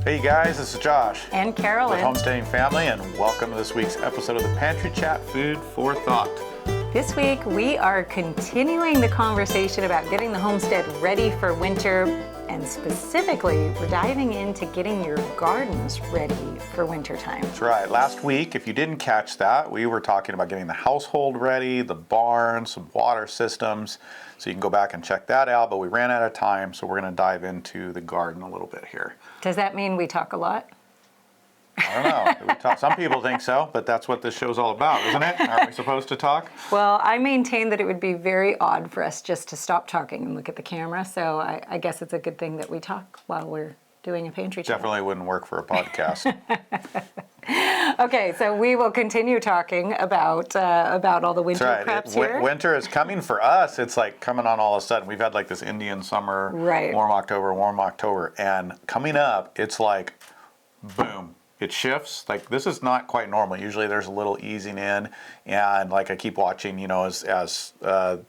Hey guys, this is Josh. And Carolyn. With Homesteading Family, and welcome to this week's episode of the Pantry Chat Food for Thought. This week we are continuing the conversation about getting the homestead ready for winter, and specifically we're diving into getting your gardens ready for winter time. That's right. Last week, if you didn't catch that, we were talking about getting the household ready, the barn, some water systems. So you can go back and check that out, but we ran out of time, so we're going to dive into the garden a little bit here. Does that mean we talk a lot? I don't know. Some people think so, but that's what this show's all about, isn't it? Aren't we supposed to talk? Well, I maintain that it would be very odd for us just to stop talking and look at the camera, so I guess it's a good thing that we talk while we're doing a pantry chat. Definitely wouldn't work for a podcast. Okay, so we will continue talking about all the winter preps here. Winter is coming for us. It's like coming on all of a sudden. We've had like this Indian summer, right. warm October, and coming up, it's like, boom. It shifts. Like, this is not quite normal. Usually there's a little easing in, and like I keep watching, as the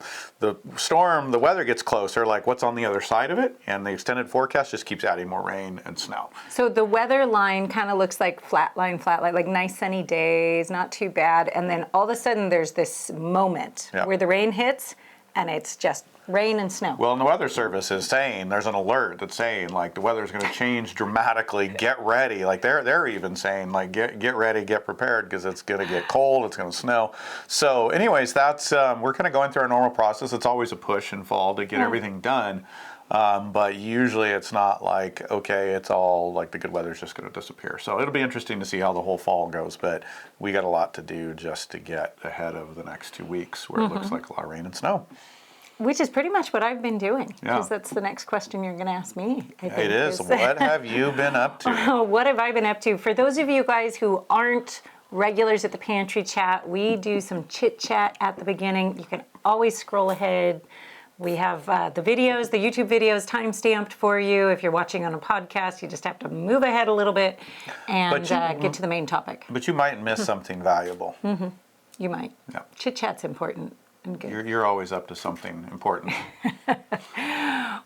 weather gets closer, like what's on the other side of it, and the extended forecast just keeps adding more rain and snow. So the weather line kind of looks like flat line, like nice sunny days, not too bad, and then all of a sudden there's this moment where the rain hits, and it's just rain and snow. Well, and the Weather Service is saying, there's an alert that's saying, like, the weather's going to change dramatically. Get ready. Like, they're even saying, like, get ready, get prepared, because it's going to get cold, it's going to snow. So, anyways, that's we're kind of going through our normal process. It's always a push in fall to get everything done. But usually it's not like, okay, it's all like the good weather's just going to disappear. So it'll be interesting to see how the whole fall goes. But we got a lot to do just to get ahead of the next 2 weeks where it looks like a lot of rain and snow. Which is pretty much what I've been doing, because that's the next question you're going to ask me, I think. It is. What have you been up to? What have I been up to? For those of you guys who aren't regulars at the Pantry Chat, we do some chit chat at the beginning. You can always scroll ahead. We have the videos, the YouTube videos time-stamped for you. If you're watching on a podcast, you just have to move ahead a little bit and get to the main topic. But you might miss something valuable. Mm-hmm. You might. Yeah. Chit chat's important. You're always up to something important.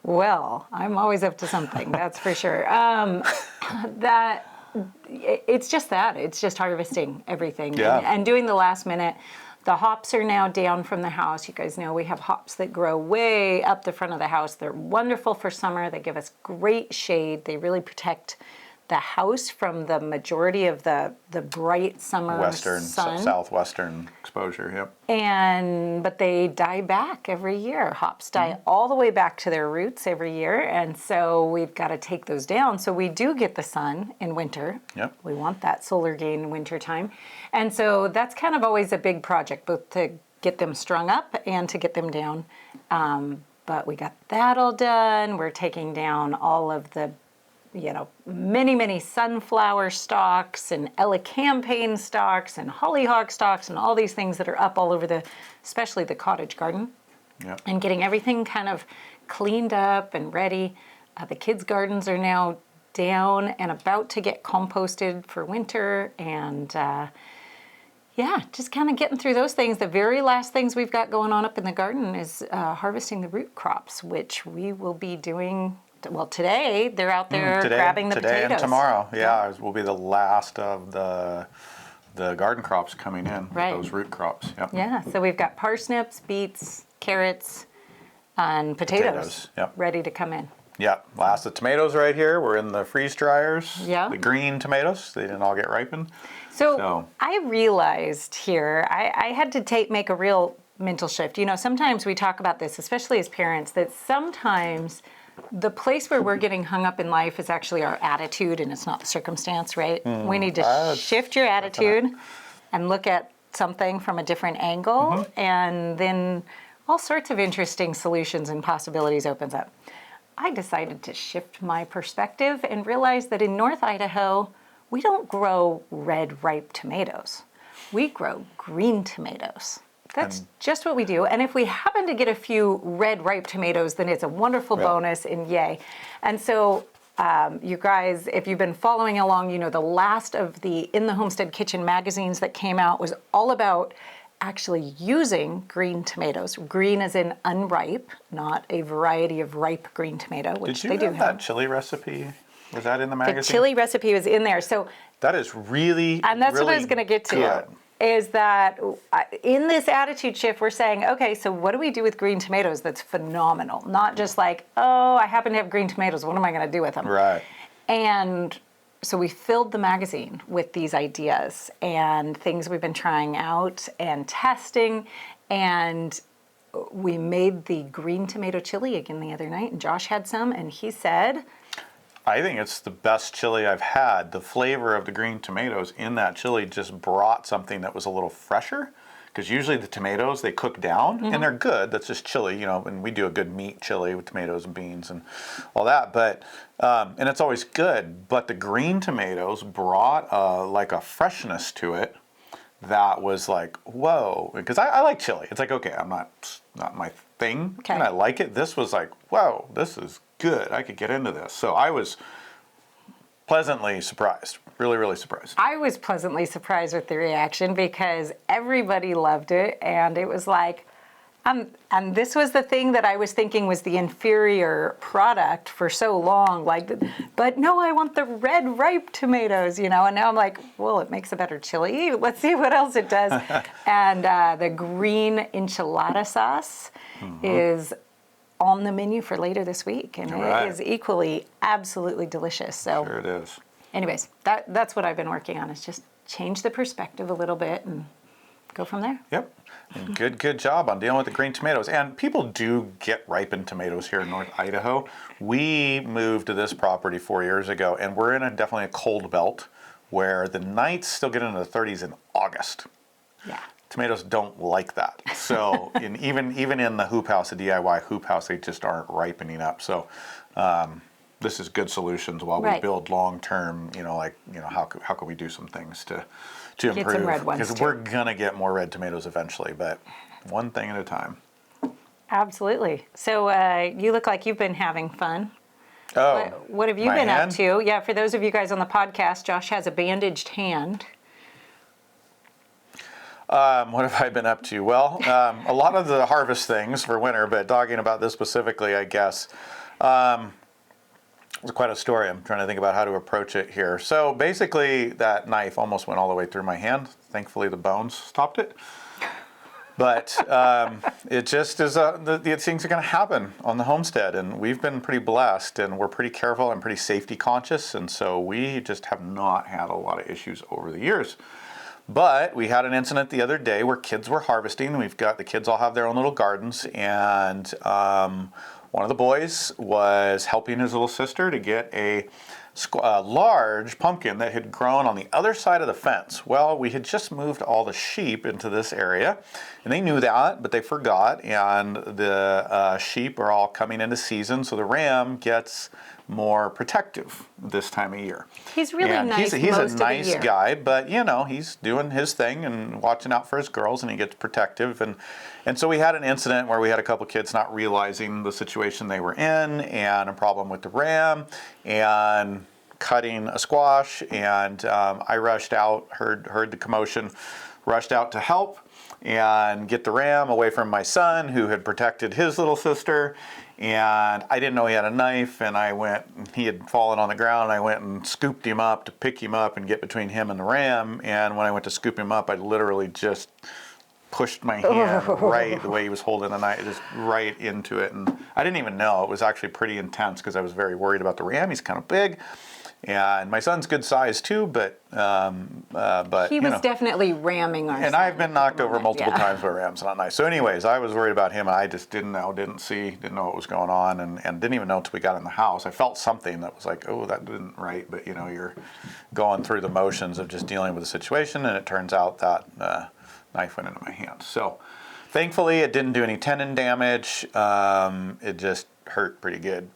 Well, I'm always up to something, that's for sure. It's just harvesting everything and doing the last minute. The hops are now down from the house. You guys know we have hops that grow way up the front of the house. They're wonderful for summer. They give us great shade. They really protect the house from the majority of the bright summer sun. Southwestern exposure, but they die back every year. Hops die all the way back to their roots every year, and so we've got to take those down. So we do get the sun in winter. Yep. We want that solar gain in winter time. And so that's kind of always a big project, both to get them strung up and to get them down. But we got that all done. We're taking down all of the many sunflower stalks and elecampane stalks and hollyhock stalks and all these things that are up all over especially the cottage garden. Yep. And getting everything kind of cleaned up and ready. The kids' gardens are now down and about to get composted for winter, and just kind of getting through those things. The very last things we've got going on up in the garden is harvesting the root crops, which we will be doing. Well, today they're out there grabbing the potatoes. Today and tomorrow, will be the last of the garden crops coming in. Right. Those root crops. Yep. Yeah. So we've got parsnips, beets, carrots, and potatoes ready to come in. Yeah. Last of tomatoes right here. We're in the freeze dryers. Yeah. The green tomatoes. They didn't all get ripened. So I realized here I had to make a real mental shift. Sometimes we talk about this, especially as parents, that sometimes the place where we're getting hung up in life is actually our attitude, and it's not the circumstance, right? We need to shift your attitude and look at something from a different angle, and then all sorts of interesting solutions and possibilities opens up. I decided to shift my perspective and realize that in North Idaho, we don't grow red ripe tomatoes. We grow green tomatoes. That's just what we do. And if we happen to get a few red ripe tomatoes, then it's a wonderful bonus, and yay. And so you guys, if you've been following along, the last of the In the Homestead Kitchen magazines that came out was all about actually using green tomatoes. Green as in unripe, not a variety of ripe green tomato, which they do have. Did you have that chili recipe Was that in the The magazine? chili recipe was in there. So, That is really, and that's really what I was going to get to. good. Is that in this attitude shift, we're saying, okay, so what do we do with green tomatoes that's phenomenal? Not just like, oh, I happen to have green tomatoes. What am I going to do with them? Right. And so we filled the magazine with these ideas and things we've been trying out and testing. And we made the green tomato chili again the other night. And Josh had some, and he said, I think it's the best chili I've had. The flavor of the green tomatoes in that chili just brought something that was a little fresher. Because usually the tomatoes, they cook down, and they're good. That's just chili, you know, and we do a good meat chili with tomatoes and beans and all that. But, and it's always good. But the green tomatoes brought like a freshness to it that was like, whoa. Because I like chili. It's like, okay, not my thing, Okay. and I like it. This was like, whoa, this is good. I could get into this. So I was pleasantly surprised. Really, really surprised. I was pleasantly surprised with the reaction because everybody loved it. And it was like, and this was the thing that I was thinking was the inferior product for so long. Like, but no, I want the red ripe tomatoes, you know. And now I'm like, well, it makes a better chili. Let's see what else it does. And the green enchilada sauce is on the menu for later this week, and Right. it is equally absolutely delicious. So, Sure it is. anyways, that's what I've been working on, is just change the perspective a little bit and go from there. Yep. And good job on dealing with the green tomatoes. And people do get ripened tomatoes here in North Idaho. We moved to this property 4 years ago, and we're in definitely a cold belt where the nights still get into the 30s in August. Yeah. Tomatoes don't like that. So even in the hoop house, the DIY hoop house, they just aren't ripening up. So this is good solutions while we Right. build long term. How can we do some things to improve? some red ones, Because too. we're gonna get more red tomatoes eventually, but one thing at a time. Absolutely. So you look like you've been having fun. Oh, What have you my been hand? up to? Yeah, for those of you guys on the podcast, Josh has a bandaged hand. What have I been up to? Well, a lot of the harvest things for winter, but talking about this specifically, I guess. It's quite a story. I'm trying to think about how to approach it here. So basically, that knife almost went all the way through my hand. Thankfully, the bones stopped it. But it just is, the things are going to happen on the homestead. And we've been pretty blessed, and we're pretty careful and pretty safety conscious. And so we just have not had a lot of issues over the years. But we had an incident the other day where kids were harvesting. The kids all have their own little gardens, and one of the boys was helping his little sister to get a large pumpkin that had grown on the other side of the fence. Well, we had just moved all the sheep into this area, and they knew that, but they forgot, and the sheep are all coming into season, so the ram gets more protective this time of year. He's really And nice he's most a of the nice year. guy, but he's doing his thing and watching out for his girls, and he gets protective. And so we had an incident where we had a couple kids not realizing the situation they were in, and a problem with the ram, and cutting a squash. And I rushed out, heard the commotion, rushed out to help and get the ram away from my son, who had protected his little sister. And I didn't know he had a knife, and he had fallen on the ground, and I went and scooped him up to pick him up and get between him and the ram. And when I went to scoop him up, I literally just pushed my hand right the way he was holding the knife, just right into it. And I didn't even know. It was actually pretty intense because I was very worried about the ram. He's kind of big. And my son's good size too, but He was definitely ramming our and son I've been at knocked the over moment, multiple yeah. times by rams, not nice. So anyways, I was worried about him, and I just didn't know what was going on, and didn't even know until we got in the house. I felt something that was like, oh, that didn't right, but you're going through the motions of just dealing with the situation, and it turns out that knife went into my hand. So thankfully, it didn't do any tendon damage. It just hurt pretty good.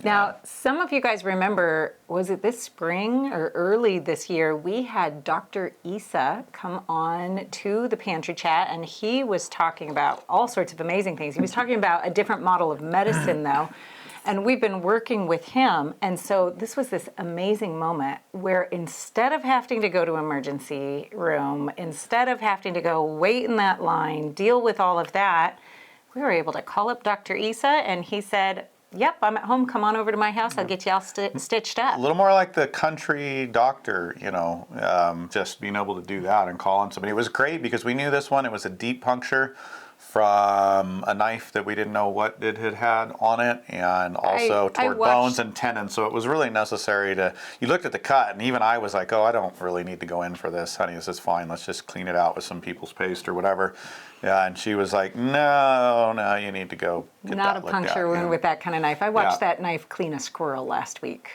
Now, some of you guys remember, was it this spring or early this year, we had Dr. Isa come on to the Pantry Chat, and he was talking about all sorts of amazing things. He was talking about a different model of medicine, though, and we've been working with him. And so this was this amazing moment where instead of having to go to emergency room, instead of having to go wait in that line, deal with all of that, we were able to call up Dr. Isa, and he said, yep, I'm at home. Come on over to my house. I'll get you all stitched up. A little more like the country doctor, just being able to do that and call on somebody. It was great because we knew this one. It was a deep puncture from a knife that we didn't know what it had on it, and also toward bones and tendons. So it was really necessary you looked at the cut, and even I was like, oh, I don't really need to go in for this, honey. This is fine. Let's just clean it out with some people's paste or whatever. Yeah, and she was like, no, you need to go get Not that a puncture wound with that kind of knife. I watched that knife clean a squirrel last week.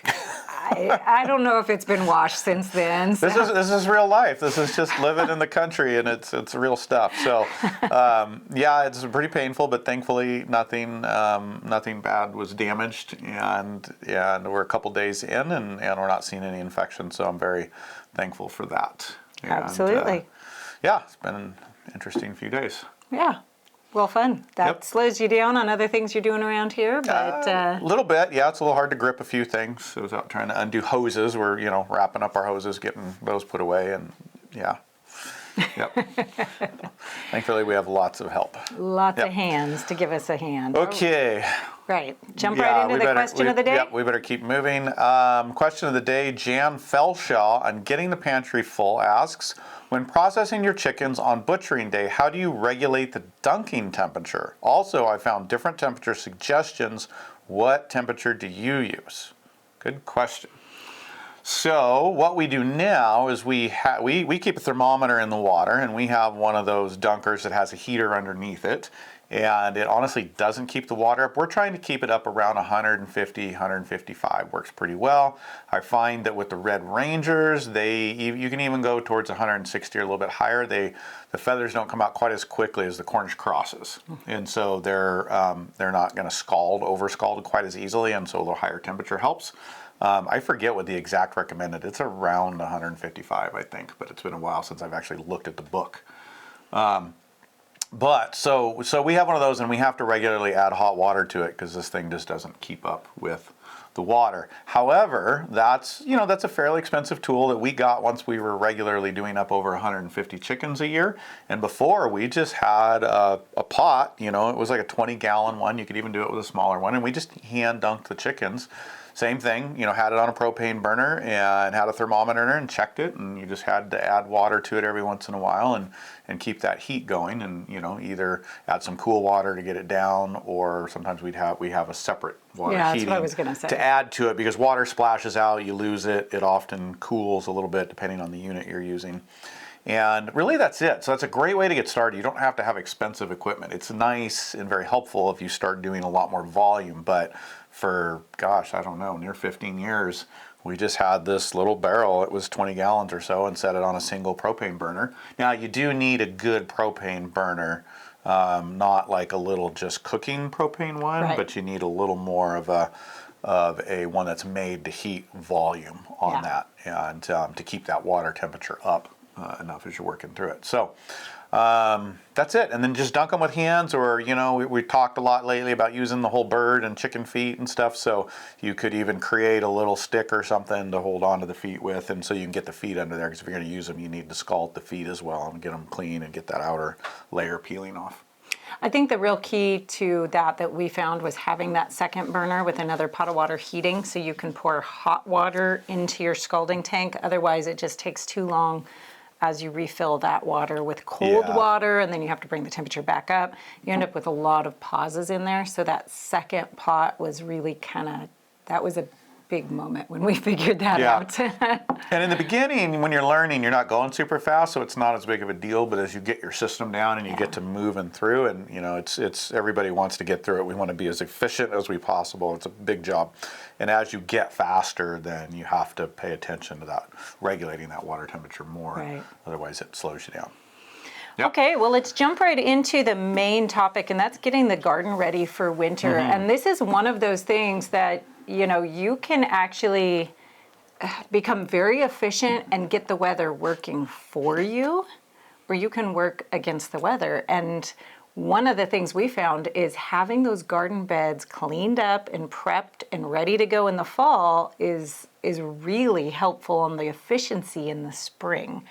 I don't know if it's been washed since then. So. This is real life. This is just living in the country, and it's real stuff. So, yeah, it's pretty painful, but thankfully nothing bad was damaged, and we're a couple days in, and we're not seeing any infection. So I'm very thankful for that. And, absolutely. Yeah, it's been an interesting few days. Yeah. Well, fun. That slows you down on other things you're doing around here, but... A little bit, yeah. It's a little hard to grip a few things. I was out trying to undo hoses. We're, wrapping up our hoses, getting those put away, and yeah. Yep. Thankfully, we have lots of help. Lots of hands to give us a hand. Okay. Right. Jump right into the question of the day? Yep, we better keep moving. Question of the day, Jan Felshaw on Getting the Pantry Full asks, when processing your chickens on butchering day, how do you regulate the dunking temperature? Also, I found different temperature suggestions. What temperature do you use? Good question. So what we do now is we keep a thermometer in the water, and we have one of those dunkers that has a heater underneath it, and it honestly doesn't keep the water up. We're trying to keep it up around 150, 155. Works pretty well. I find that with the Red Rangers, you can even go towards 160 or a little bit higher. The feathers don't come out quite as quickly as the Cornish crosses, and so they're not going to over scald quite as easily, and so a little higher temperature helps. I forget what the exact recommended. It's around 155, I think, but it's been a while since I've actually looked at the book. But so we have one of those, and we have to regularly add hot water to it because this thing just doesn't keep up with the water. However, that's a fairly expensive tool that we got once we were regularly doing up over 150 chickens a year. And before, we just had a pot, it was like a 20-gallon one. You could even do it with a smaller one, and we just hand dunked the chickens. Same thing, had it on a propane burner and had a thermometer in it and checked it, and you just had to add water to it every once in a while and keep that heat going, and either add some cool water to get it down, or sometimes we have a separate water heating what I was gonna say. To add to it, because water splashes out, you lose it. It often cools a little bit depending on the unit you're using. And really that's it. So that's a great way to get started. You don't have to have expensive equipment. It's nice and very helpful if you start doing a lot more volume, but for, I don't know, near 15 years, we just had this little barrel. It was 20 gallons or so, and set it on a single propane burner. Now, you do need a good propane burner, not like a little just cooking propane one, but you need a little more of a one that's made to heat volume on that, and to keep that water temperature up enough as you're working through it. So that's it. And then just dunk them with hands, or we talked a lot lately about using the whole bird and chicken feet and stuff, so you could even create a little stick or something to hold onto the feet with, and so you can get the feet under there, because if you're going to use them, you need to scald the feet as well and get them clean and get that outer layer peeling off. I think the real key to that we found was having that second burner with another pot of water heating, so you can pour hot water into your scalding tank. Otherwise, it just takes too long as you refill that water with cold water, and then you have to bring the temperature back up. You end up with a lot of pauses in there. So that second pot was really that was a big moment when we figured that out. And in the beginning, when you're learning, you're not going super fast, so it's not as big of a deal. But as you get your system down and you get to moving through, and it's everybody wants to get through it. We want to be as efficient as we possible. It's a big job. And as you get faster, then you have to pay attention to that, regulating that water temperature more. Right. Otherwise, it slows you down. Yep. Okay, well, let's jump right into the main topic, and that's getting the garden ready for winter. And this is one of those things that, you can actually become very efficient and get the weather working for you, or you can work against the weather. And one of the things we found is having those garden beds cleaned up and prepped and ready to go in the fall is really helpful on the efficiency in the spring.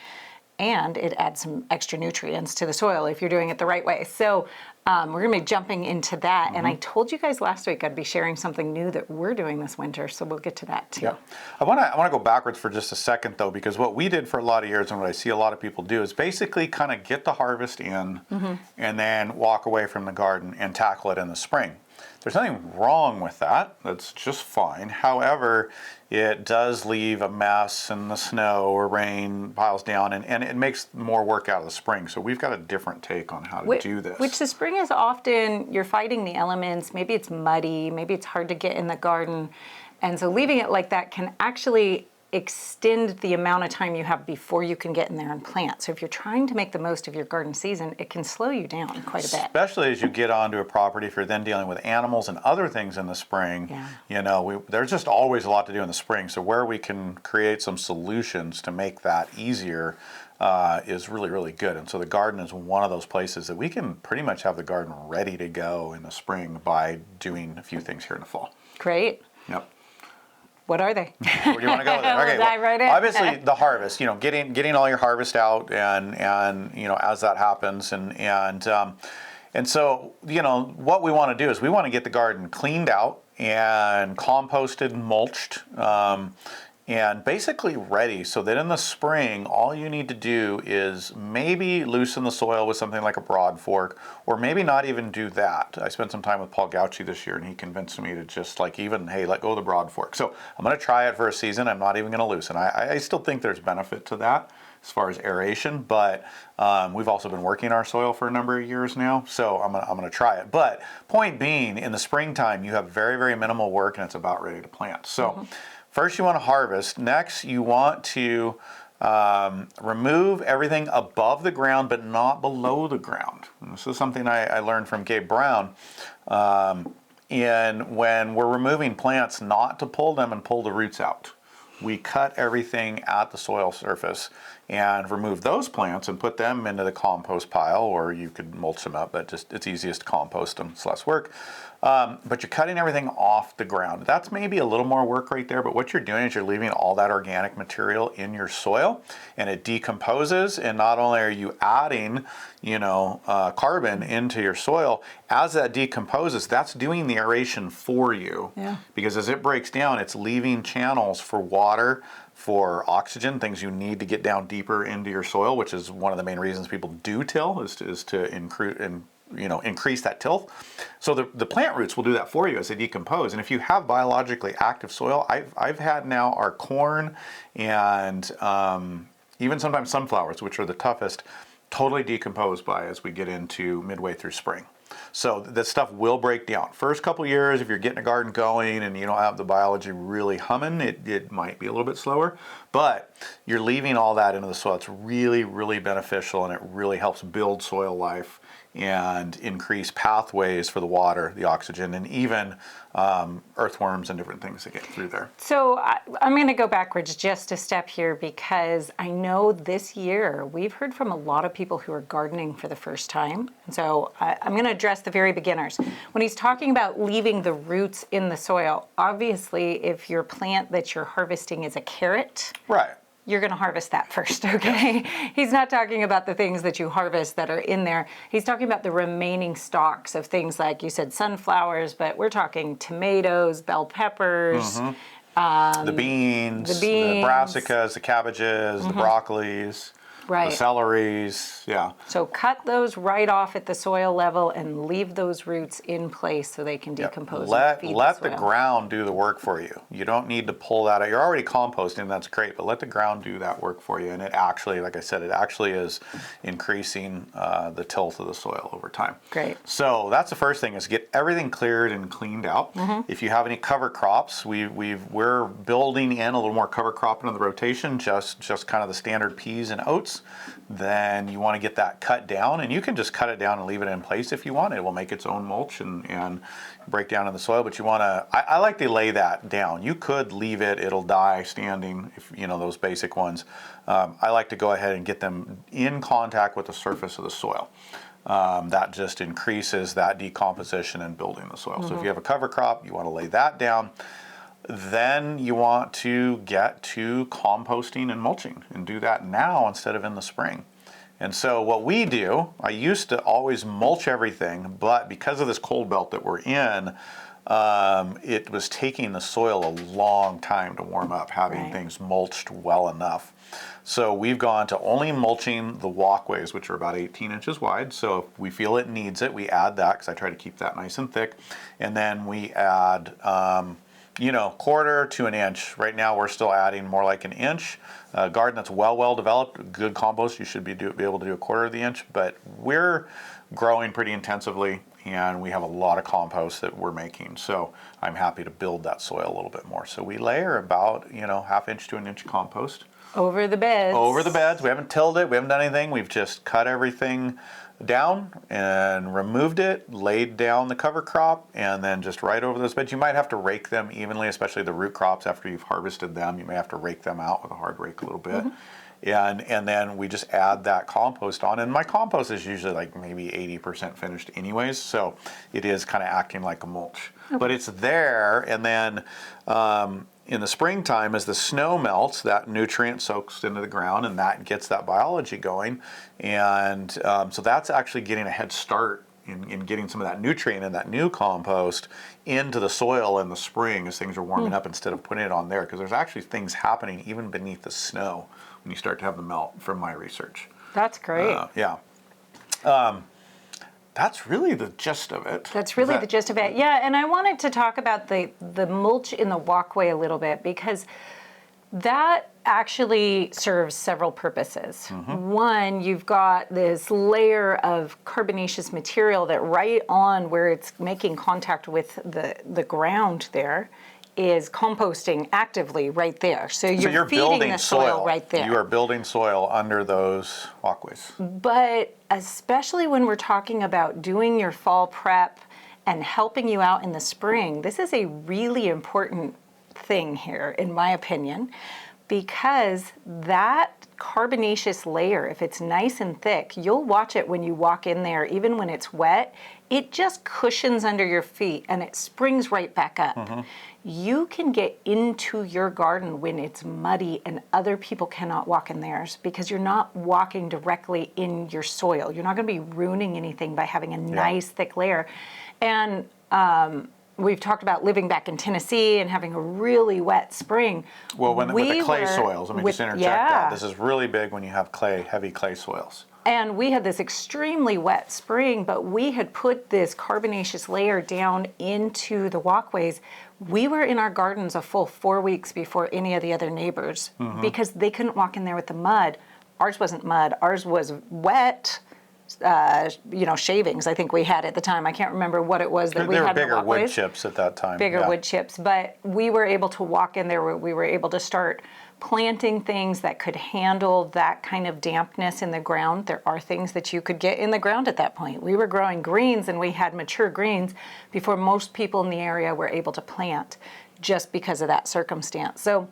and it adds some extra nutrients to the soil if you're doing it the right way. So we're going to be jumping into that. And I told you guys last week I'd be sharing something new that we're doing this winter, so we'll get to that too. Yeah. I want to go backwards for just a second, though, because what we did for a lot of years and what I see a lot of people do is basically kind of get the harvest in and then walk away from the garden and tackle it in the spring. There's nothing wrong with that. That's just fine. However, it does leave a mess and the snow or rain piles down, and it makes more work out of the spring. So we've got a different take on how to do this. Which the spring is often, you're fighting the elements. Maybe it's muddy. Maybe it's hard to get in the garden. And so leaving it like that can actually extend the amount of time you have before you can get in there and plant. So if you're trying to make the most of your garden season, it can slow you down quite a bit. Especially as you get onto a property, if you're then dealing with animals and other things in the spring, there's just always a lot to do in the spring. So where we can create some solutions to make that easier is really, really good. And so the garden is one of those places that we can pretty much have the garden ready to go in the spring by doing a few things here in the fall. Great. Yep. What are they? Where do you want to go with it? Okay, We'll dive right in. Obviously the harvest, getting all your harvest out and as that happens and so, what we want to do is we want to get the garden cleaned out and composted and mulched and basically ready so that in the spring, all you need to do is maybe loosen the soil with something like a broad fork, or maybe not even do that. I spent some time with Paul Gauci this year and he convinced me to just let go of the broad fork. So I'm going to try it for a season. I'm not even going to loosen. I still think there's benefit to that as far as aeration, but we've also been working our soil for a number of years now, so I'm gonna try it. But point being, in the springtime, you have very, very minimal work and it's about ready to plant. So first you want to harvest. Next you want to remove everything above the ground but not below the ground. And this is something I learned from Gabe Brown. And when we're removing plants, not to pull them and pull the roots out. We cut everything at the soil surface and remove those plants and put them into the compost pile, or you could mulch them up, but it's easiest to compost them, it's less work. But you're cutting everything off the ground. That's maybe a little more work right there, but what you're doing is you're leaving all that organic material in your soil and it decomposes, and not only are you adding carbon into your soil, as that decomposes, that's doing the aeration for you. Yeah. Because as it breaks down, it's leaving channels for water, for oxygen, things you need to get down deeper into your soil, which is one of the main reasons people do till, is to increase that tilth. So the plant roots will do that for you as they decompose. And if you have biologically active soil, I've had now our corn and even sometimes sunflowers, which are the toughest, totally decomposed by as we get into midway through spring. So that stuff will break down. First couple years, if you're getting a garden going and you don't have the biology really humming, it might be a little bit slower, but you're leaving all that into the soil. It's really, really beneficial, and it really helps build soil life and increase pathways for the water, the oxygen, and even earthworms and different things that get through there. So I'm going to go backwards just a step here, because I know this year we've heard from a lot of people who are gardening for the first time. And so I'm going to address the very beginners. When he's talking about leaving the roots in the soil, obviously if your plant that you're harvesting is a carrot, right, you're going to harvest that first, okay? He's not talking about the things that you harvest that are in there. He's talking about the remaining stalks of things like, you said, sunflowers, but we're talking tomatoes, bell peppers. The beans, the brassicas, the cabbages, the broccolis, right, the celeries, yeah. So cut those right off at the soil level and leave those roots in place so they can decompose. Let the ground do the work for you. You don't need to pull that out. You're already composting, that's great, but let the ground do that work for you. And it actually, like I said, it actually is increasing the tilth of the soil over time. Great. So that's the first thing, is get everything cleared and cleaned out. If you have any cover crops, we're building in a little more cover crop into the rotation, just kind of the standard peas and oats. Then you want to get that cut down, and you can just cut it down and leave it in place if you want. It will make its own mulch and break down in the soil, but you want to, I like to lay that down. You could leave it, it'll die standing, if those basic ones. I like to go ahead and get them in contact with the surface of the soil. That just increases that decomposition and building the soil. So if you have a cover crop, you want to lay that down. then you want to get to composting and mulching and do that now instead of in the spring. And so what we do, I used to always mulch everything, but because of this cold belt that we're in, it was taking the soil a long time to warm up, having things mulched well enough. So we've gone to only mulching the walkways, which are about 18 inches wide. So if we feel it needs it, we add that, because I try to keep that nice and thick. And then we add, quarter to an inch. Right now we're still adding more like an inch. A garden that's well developed, good compost, you should be able to do a quarter of the inch. But we're growing pretty intensively, and we have a lot of compost that we're making. So I'm happy to build that soil a little bit more. So we layer about, half inch to an inch compost. Over the beds. Over the beds. We haven't tilled it. We haven't done anything. We've just cut everything down and removed it, laid down the cover crop, and then just right over those beds. You might have to rake them evenly, especially the root crops after you've harvested them. You may have to rake them out with a hard rake a little bit. And then we just add that compost on. And my compost is usually like maybe 80% finished anyways, so it is kind of acting like a mulch. But it's there, and then in the springtime, as the snow melts, that nutrient soaks into the ground, and that gets that biology going. And so that's actually getting a head start in getting some of that nutrient and that new compost into the soil in the spring as things are warming up, instead of putting it on there, because there's actually things happening even beneath the snow when you start to have the melt, from my research. That's great. That's really the gist of it. That's really the gist of it. Yeah, and I wanted to talk about the mulch in the walkway a little bit, because that actually serves several purposes. One, you've got this layer of carbonaceous material that right on where it's making contact with the ground there is composting actively right there. So you're feeding the soil right there. You are building soil under those walkways. But especially when we're talking about doing your fall prep and helping you out in the spring, this is a really important thing here, in my opinion, because that carbonaceous layer, if it's nice and thick, you'll watch it when you walk in there, even when it's wet, it just cushions under your feet and it springs right back up. You can get into your garden when it's muddy and other people cannot walk in theirs, because you're not walking directly in your soil. You're not going to be ruining anything by having a nice thick layer. And we've talked about living back in Tennessee and having a really wet spring. Well, with the clay soils, let me just interject that. This is really big when you have heavy clay soils. And we had this extremely wet spring, but we had put this carbonaceous layer down into the walkways. We were in our gardens a full 4 weeks before any of the other neighbors, because they couldn't walk in there with the mud. Ours wasn't mud. Ours was wet, shavings I think we had at the time. I can't remember what it was that we had in the bigger walkways. wood chips at that time. Bigger wood chips. But we were able to walk in there. We were able to start planting things that could handle that kind of dampness in the ground. There are things that you could get in the ground at that point. We were growing greens, and we had mature greens before most people in the area were able to plant, just because of that circumstance. So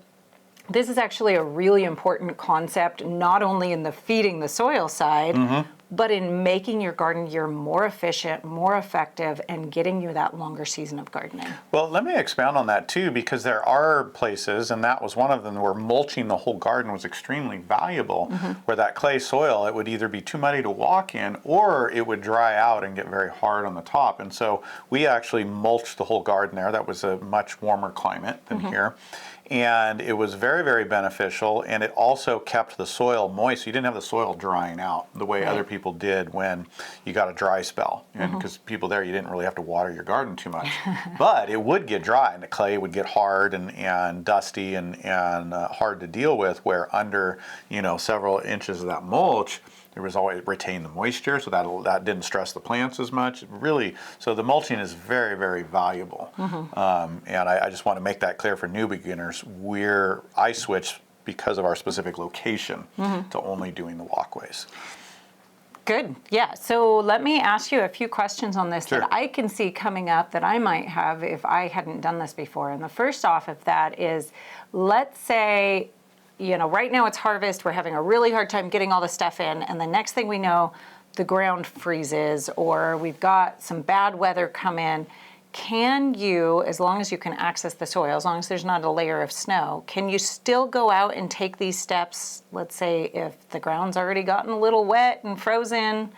this is actually a really important concept, not only in the feeding the soil side, but in making your garden year more efficient, more effective, and getting you that longer season of gardening. Well, let me expound on that too, because there are places, and that was one of them, where mulching the whole garden was extremely valuable, where that clay soil, it would either be too muddy to walk in, or it would dry out and get very hard on the top. And so we actually mulched the whole garden there. That was a much warmer climate than here. And it was very, very beneficial, and it also kept the soil moist. So you didn't have the soil drying out the way other people did when you got a dry spell. And because people there, you didn't really have to water your garden too much. But it would get dry, and the clay would get hard and dusty and hard to deal with, where under several inches of that mulch, there was always retained the moisture, so that didn't stress the plants as much. Really, so the mulching is very, very valuable. And I just want to make that clear for new beginners. I switched because of our specific location to only doing the walkways. Good. Yeah. So let me ask you a few questions on this that I can see coming up that I might have if I hadn't done this before. And the first off of that is, let's say, right now it's harvest, we're having a really hard time getting all the stuff in, and the next thing we know, the ground freezes, or we've got some bad weather come in, can you, as long as you can access the soil, as long as there's not a layer of snow, can you still go out and take these steps? Let's say if the ground's already gotten a little wet and frozen,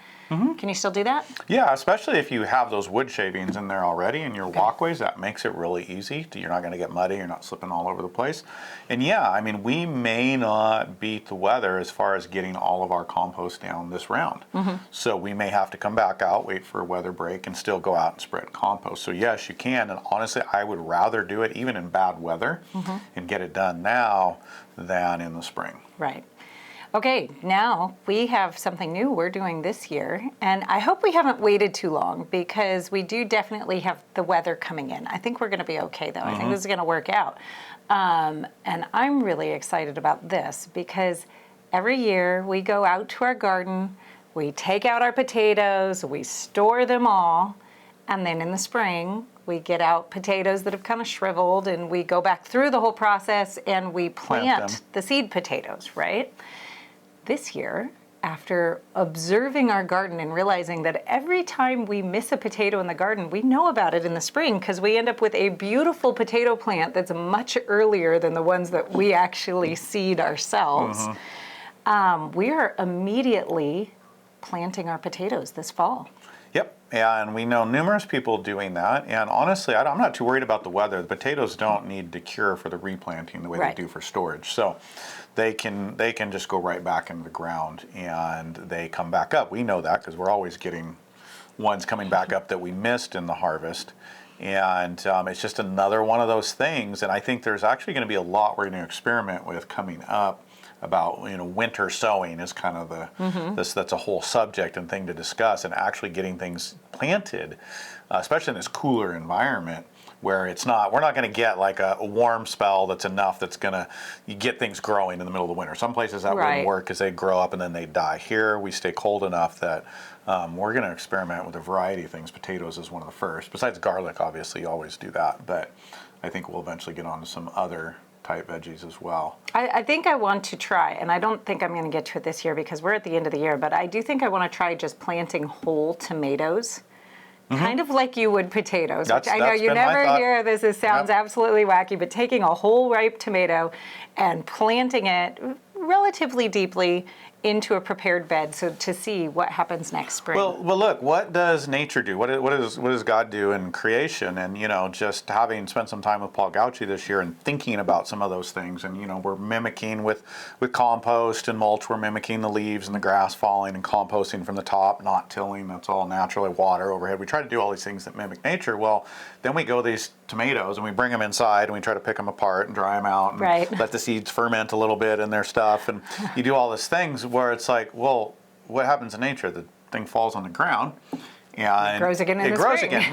can you still do that? Yeah, especially if you have those wood shavings in there already in your walkways, that makes it really easy. You're not going to get muddy, you're not slipping all over the place. And yeah, I mean, we may not beat the weather as far as getting all of our compost down this round. So we may have to come back out, wait for a weather break, and still go out and spread compost. So yes, you can. And honestly, I would rather do it even in bad weather and get it done now than in the spring. Right. Okay, now we have something new we're doing this year, and I hope we haven't waited too long because we do definitely have the weather coming in. I think we're going to be okay, though. I think this is going to work out. And I'm really excited about this because every year we go out to our garden, we take out our potatoes, we store them all, and then in the spring, we get out potatoes that have kind of shriveled, and we go back through the whole process and we plant the seed potatoes, right? This year, after observing our garden and realizing that every time we miss a potato in the garden, we know about it in the spring because we end up with a beautiful potato plant that's much earlier than the ones that we actually seed ourselves. We are immediately planting our potatoes this fall. Yep, and we know numerous people doing that. And honestly, I'm not too worried about the weather. The potatoes don't need to cure for the replanting the way they do for storage. So they can just go right back into the ground and they come back up. We know that because we're always getting ones coming back up that we missed in the harvest. And it's just another one of those things. And I think there's actually going to be a lot we're going to experiment with coming up about, winter sowing is kind of the that's a whole subject and thing to discuss, and actually getting things planted, especially in this cooler environment where we're not going to get like a warm spell that's enough that's going to get things growing in the middle of the winter. Some places that wouldn't work because they grow up and then they die. Here we stay cold enough that we're going to experiment with a variety of things. Potatoes is one of the first. Besides garlic, obviously, you always do that, but I think we'll eventually get on to some other type veggies as well. I think I want to try, and I don't think I'm going to get to it this year because we're at the end of the year, but I do think I want to try just planting whole tomatoes, kind of like you would potatoes, which I know you never hear this. This sounds absolutely wacky, but taking a whole ripe tomato and planting it relatively deeply into a prepared bed, so to see what happens next spring. Well, look, what does nature do? What does God do in creation? And just having spent some time with Paul Gauci this year and thinking about some of those things, and we're mimicking with compost and mulch. We're mimicking the leaves and the grass falling and composting from the top, not tilling. That's all naturally water overhead. We try to do all these things that mimic nature. Well, then we go these tomatoes and we bring them inside and we try to pick them apart and dry them out and let the seeds ferment a little bit in their stuff, and you do all these things where it's like, well, what happens in nature? The thing falls on the ground and it grows again in the spring.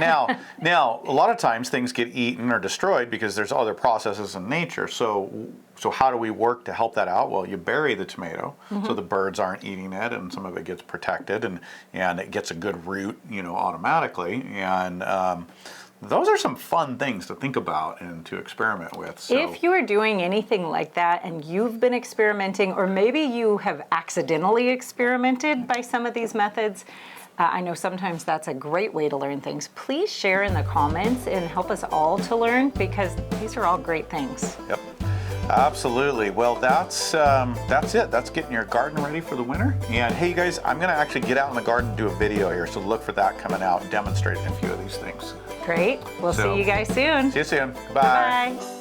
Now, a lot of times things get eaten or destroyed because there's other processes in nature. So how do we work to help that out? Well, you bury the tomato so the birds aren't eating it, and some of it gets protected, and it gets a good root, automatically. And those are some fun things to think about and to experiment with. So. If you are doing anything like that and you've been experimenting, or maybe you have accidentally experimented by some of these methods, I know sometimes that's a great way to learn things. Please share in the comments and help us all to learn, because these are all great things. Yep. Absolutely. Well, that's it. That's getting your garden ready for the winter. And hey, you guys, I'm going to actually get out in the garden and do a video here. So look for that coming out, demonstrating a few of these things. Great. We'll see you guys soon. See you soon. Bye. Bye.